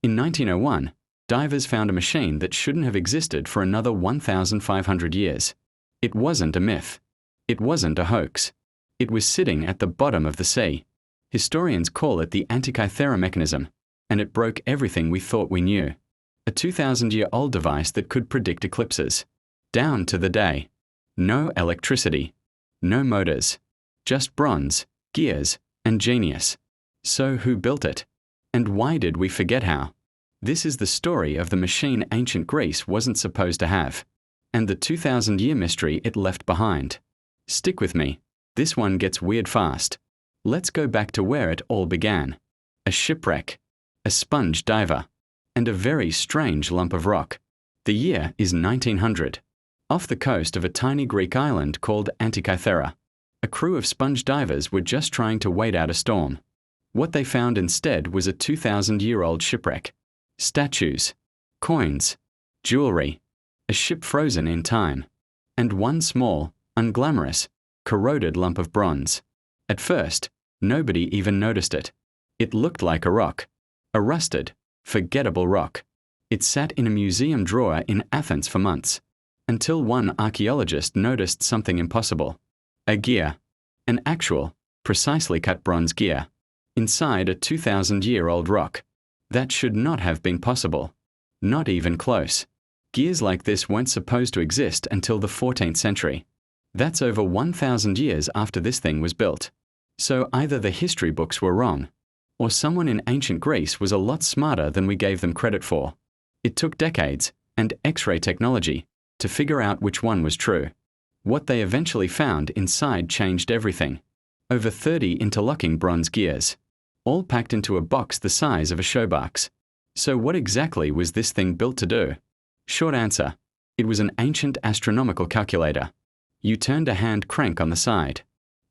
In 1901, divers found a machine that shouldn't have existed for another 1,500 years. It wasn't a myth. It wasn't a hoax. It was sitting at the bottom of the sea. Historians call it the Antikythera mechanism, and it broke everything we thought we knew. A 2,000-year-old device that could predict eclipses. Down to the day. No electricity. No motors. Just bronze, gears, and genius. So who built it? And why did we forget how? This is the story of the machine ancient Greece wasn't supposed to have, and the 2,000-year mystery it left behind. Stick with me. This one gets weird fast. Let's go back to where it all began. A shipwreck, a sponge diver, and a very strange lump of rock. The year is 1900. Off the coast of a tiny Greek island called Antikythera, a crew of sponge divers were just trying to wait out a storm. What they found instead was a 2,000-year-old shipwreck. Statues, coins, jewelry, a ship frozen in time, and one small, unglamorous, corroded lump of bronze. At first, nobody even noticed it. It looked like a rock. A rusted, forgettable rock. It sat in a museum drawer in Athens for months, until one archaeologist noticed something impossible. A gear. An actual, precisely cut bronze gear. Inside a 2,000-year-old rock. That should not have been possible. Not even close. Gears like this weren't supposed to exist until the 14th century. That's over 1,000 years after this thing was built. So either the history books were wrong, or someone in ancient Greece was a lot smarter than we gave them credit for. It took decades, and X-ray technology, to figure out which one was true. What they eventually found inside changed everything. Over 30 interlocking bronze gears, all packed into a box the size of a showbox. So what exactly was this thing built to do? Short answer, it was an ancient astronomical calculator. You turned a hand crank on the side,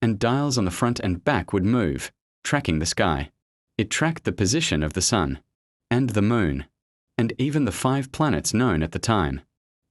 and dials on the front and back would move, tracking the sky. It tracked the position of the sun, and the moon, and even the 5 planets known at the time.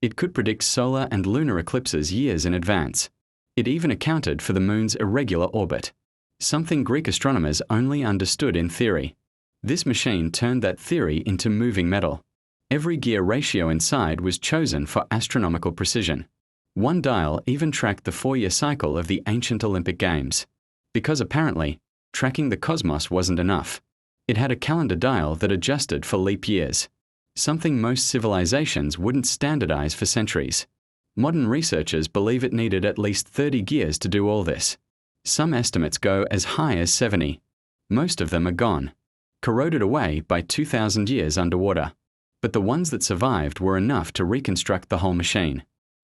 It could predict solar and lunar eclipses years in advance. It even accounted for the moon's irregular orbit, something Greek astronomers only understood in theory. This machine turned that theory into moving metal. Every gear ratio inside was chosen for astronomical precision. One dial even tracked the 4-year cycle of the ancient Olympic Games. Because apparently, tracking the cosmos wasn't enough. It had a calendar dial that adjusted for leap years, something most civilizations wouldn't standardize for centuries. Modern researchers believe it needed at least 30 gears to do all this. Some estimates go as high as 70. Most of them are gone, corroded away by 2,000 years underwater. But the ones that survived were enough to reconstruct the whole machine.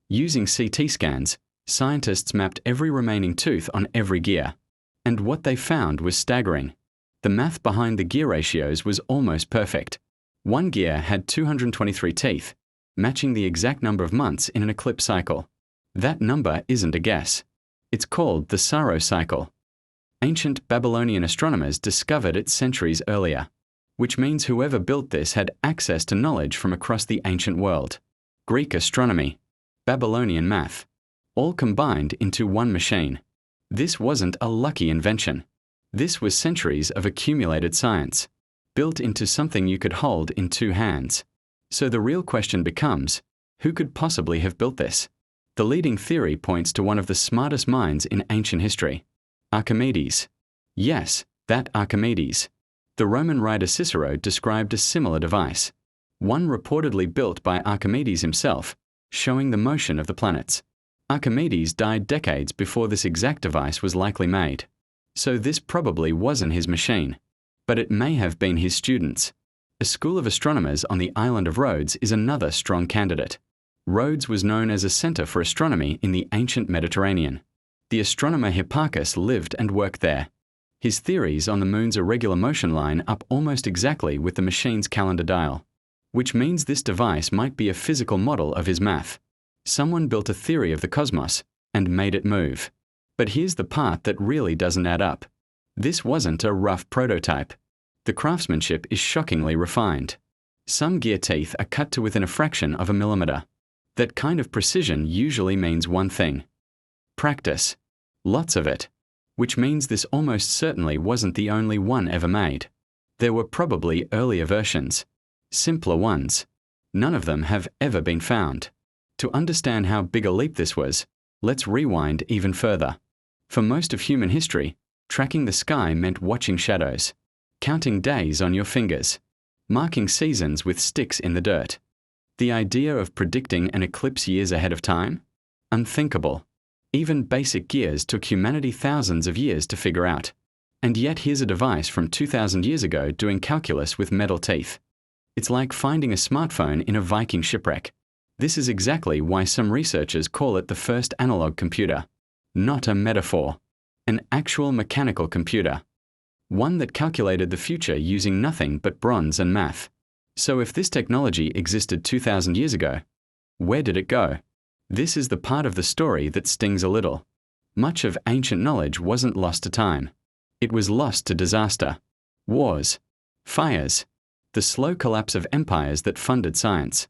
Using CT scans, scientists mapped every remaining tooth on every gear. And what they found was staggering. The math behind the gear ratios was almost perfect. One gear had 223 teeth, matching the exact number of months in an eclipse cycle. That number isn't a guess. It's called the Saros cycle. Ancient Babylonian astronomers discovered it centuries earlier, which means whoever built this had access to knowledge from across the ancient world. Greek astronomy, Babylonian math, all combined into one machine. This wasn't a lucky invention. This was centuries of accumulated science, built into something you could hold in 2 hands. So the real question becomes, who could possibly have built this? The leading theory points to one of the smartest minds in ancient history, Archimedes. Yes, that Archimedes. The Roman writer Cicero described a similar device, one reportedly built by Archimedes himself, showing the motion of the planets. Archimedes died decades before this exact device was likely made. So this probably wasn't his machine, but it may have been his students. A school of astronomers on the island of Rhodes is another strong candidate. Rhodes was known as a center for astronomy in the ancient Mediterranean. The astronomer Hipparchus lived and worked there. His theories on the moon's irregular motion line up almost exactly with the machine's calendar dial, which means this device might be a physical model of his math. Someone built a theory of the cosmos and made it move. But here's the part that really doesn't add up. This wasn't a rough prototype. The craftsmanship is shockingly refined. Some gear teeth are cut to within a fraction of a millimeter. That kind of precision usually means one thing: practice. Lots of it. Which means this almost certainly wasn't the only one ever made. There were probably earlier versions. simpler ones. None of them have ever been found. To understand how big a leap this was, let's rewind even further. For most of human history, tracking the sky meant watching shadows, counting days on your fingers, marking seasons with sticks in the dirt. The idea of predicting an eclipse years ahead of time? Unthinkable. Even basic gears took humanity thousands of years to figure out. And yet here's a device from 2,000 years ago doing calculus with metal teeth. It's like finding a smartphone in a Viking shipwreck. This is exactly why some researchers call it the first analog computer. Not a metaphor. An actual mechanical computer. One that calculated the future using nothing but bronze and math. So if this technology existed 2,000 years ago, where did it go? This is the part of the story that stings a little. Much of ancient knowledge wasn't lost to time. It was lost to disaster. Wars. Fires. The slow collapse of empires that funded science.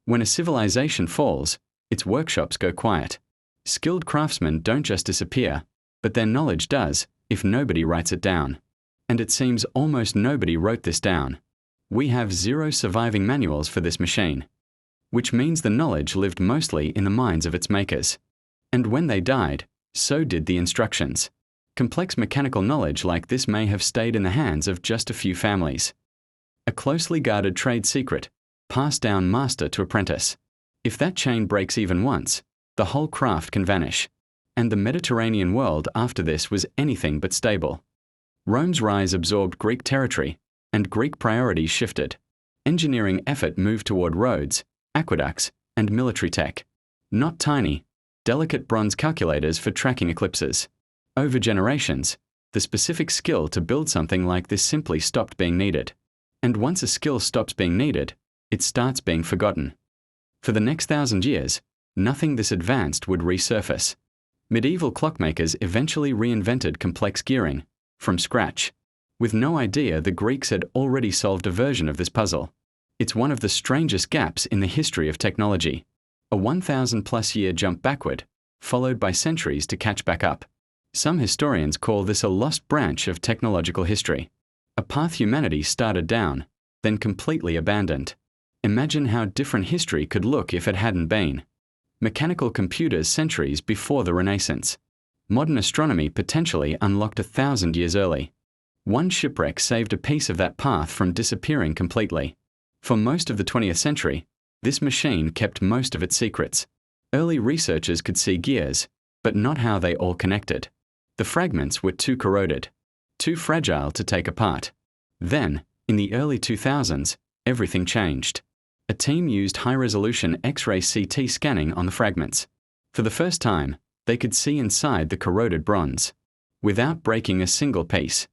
When a civilization falls, its workshops go quiet. Skilled craftsmen don't just disappear, but their knowledge does, if nobody writes it down. And it seems almost nobody wrote this down. We have 0 surviving manuals for this machine. Which means the knowledge lived mostly in the minds of its makers. And when they died, so did the instructions. Complex mechanical knowledge like this may have stayed in the hands of just a few families. A closely guarded trade secret, passed down master to apprentice. If that chain breaks even once, the whole craft can vanish. And the Mediterranean world after this was anything but stable. Rome's rise absorbed Greek territory, and Greek priorities shifted. Engineering effort moved toward roads, aqueducts, and military tech. Not tiny, delicate bronze calculators for tracking eclipses. Over generations, the specific skill to build something like this simply stopped being needed. And once a skill stops being needed, it starts being forgotten. For the next 1,000 years, nothing this advanced would resurface. Medieval clockmakers eventually reinvented complex gearing, from scratch. With no idea the Greeks had already solved a version of this puzzle. It's one of the strangest gaps in the history of technology. A 1,000+ year jump backward, followed by centuries to catch back up. Some historians call this a lost branch of technological history. A path humanity started down, then completely abandoned. Imagine how different history could look if it hadn't been. Mechanical computers centuries before the Renaissance. Modern astronomy potentially unlocked 1,000 years early. One shipwreck saved a piece of that path from disappearing completely. For most of the 20th century, this machine kept most of its secrets. Early researchers could see gears, but not how they all connected. The fragments were too corroded, too fragile to take apart. Then, in the early 2000s, everything changed. A team used high-resolution X-ray CT scanning on the fragments. For the first time, they could see inside the corroded bronze, without breaking a single piece.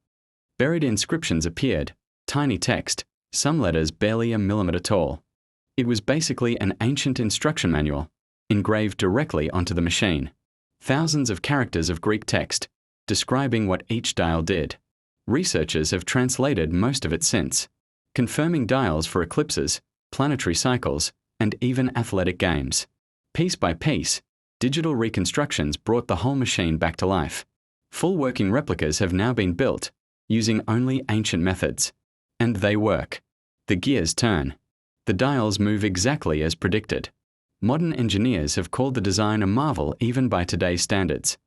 Buried inscriptions appeared, tiny text, some letters barely a millimeter tall. It was basically an ancient instruction manual, engraved directly onto the machine. Thousands of characters of Greek text, describing what each dial did. Researchers have translated most of it since, confirming dials for eclipses, planetary cycles, and even athletic games. Piece by piece, digital reconstructions brought the whole machine back to life. Full working replicas have now been built, using only ancient methods. And they work. The gears turn. The dials move exactly as predicted. Modern engineers have called the design a marvel even by today's standards.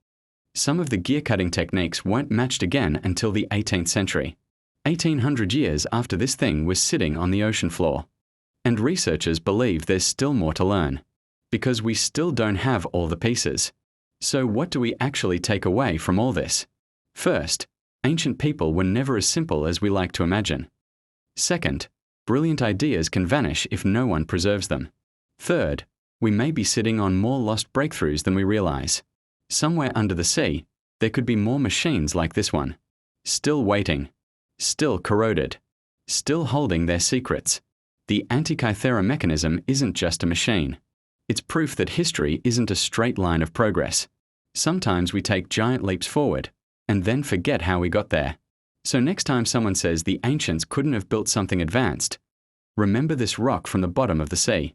Some of the gear cutting techniques weren't matched again until the 18th century. 1,800 years after this thing was sitting on the ocean floor. And researchers believe there's still more to learn, because we still don't have all the pieces. So what do we actually take away from all this? First, ancient people were never as simple as we like to imagine. Second, brilliant ideas can vanish if no one preserves them. Third, we may be sitting on more lost breakthroughs than we realize. Somewhere under the sea, there could be more machines like this one. Still waiting. Still corroded. Still holding their secrets. The Antikythera mechanism isn't just a machine. It's proof that history isn't a straight line of progress. Sometimes we take giant leaps forward, and then forget how we got there. So next time someone says the ancients couldn't have built something advanced, remember this rock from the bottom of the sea.